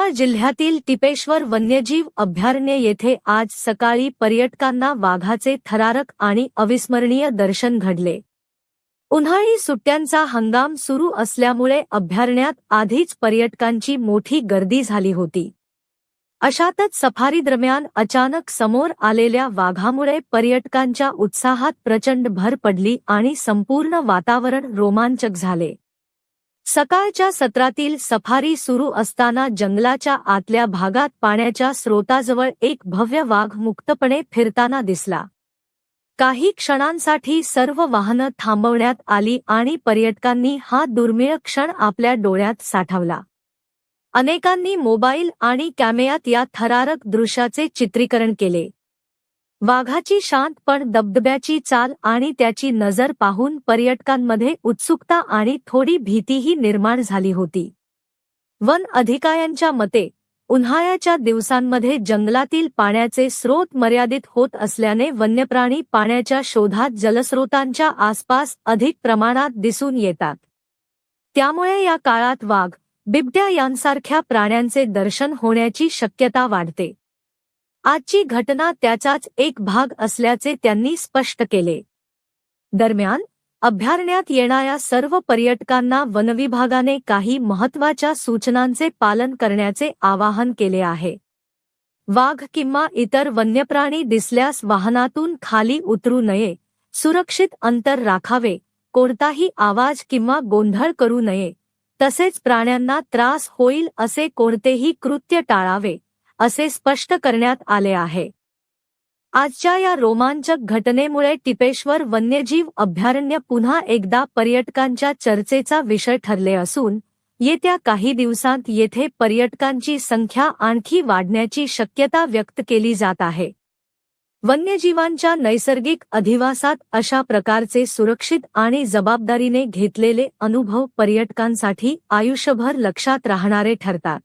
यवतमाळ जिल्ह्यातील टिपेश्वर वन्यजीव अभयारण्य येथे आज सकाळी पर्यटकांना वाघाचे थरारक आणि अविस्मरणीय दर्शन घडले। उन्हाळी सुट्ट्यांचा हंगाम सुरू असल्यामुळे अभयारण्यात आधीच पर्यटकांची मोठी गर्दी झाली होती। अशातच सफारी दरम्यान अचानक समोर आलेल्या वाघामुळे पर्यटकांच्या उत्साहात प्रचंड भर पडली आणि संपूर्ण वातावरण रोमांचक झाले। सकाळच्या सत्रातील सफारी सुरू असताना जंगलाच्या आतल्या भागात पाण्याच्या स्रोताजवळ एक भव्य वाघ मुक्तपणे फिरताना दिसला। काही क्षणांसाठी सर्व वाहनं थांबवण्यात आली आणि पर्यटकांनी हा दुर्मिळ क्षण आपल्या डोळ्यात साठवला। अनेकांनी मोबाईल आणि कॅमेऱ्यात या थरारक दृश्याचे चित्रीकरण केले। वाघाची शांत पण दबदब्याची चाल आणि त्याची नजर पाहून पर्यटकांमध्ये उत्सुकता आणि थोडी भीतीही निर्माण झाली होती। वन अधिकाऱ्यांच्या मते उन्हाळ्याच्या दिवसांमध्ये जंगलातील पाण्याचे स्रोत मर्यादित होत असल्याने वन्यप्राणी पाण्याच्या शोधात जलस्रोतांच्या आसपास अधिक प्रमाणात दिसून येतात। त्यामुळे या काळात वाघ, बिबट्या यांसारख्या प्राण्यांचे दर्शन होण्याची शक्यता वाढते। आजची घटना त्याचाच एक भाग असल्याचे त्यांनी स्पष्ट केले। दरम्यान अभयारण्यात येणाऱ्या सर्व पर्यटकांना वनविभागाने काही महत्त्वाच्या सूचनांचे पालन करण्याचे आवाहन केले आहे। वाघ किंवा इतर वन्यप्राणी दिसल्यास वाहनातून खाली उतरू नये, सुरक्षित अंतर राखावे, कोणताही आवाज किंवा गोंधळ करू नये, तसेच प्राण्यांना त्रास होईल असे कोणतेही कृत्य टाळावे, असे स्पष्ट करण्यात आले आहे। आजच्या या रोमांचक घटनेमुळे टिपेश्वर वन्यजीव अभयारण्य पुन्हा एकदा पर्यटकांच्या चर्चेचा विषय ठरले असून येत्या काही दिवसांत येथे पर्यटकांची संख्या आणखी वाढण्याची शक्यता व्यक्त केली जात आहे। वन्यजीवांच्या नैसर्गिक अधिवासात अशा प्रकारचे सुरक्षित आणि जबाबदारीने घेतलेले अनुभव पर्यटकांसाठी आयुष्यभर लक्षात राहणारे ठरतात।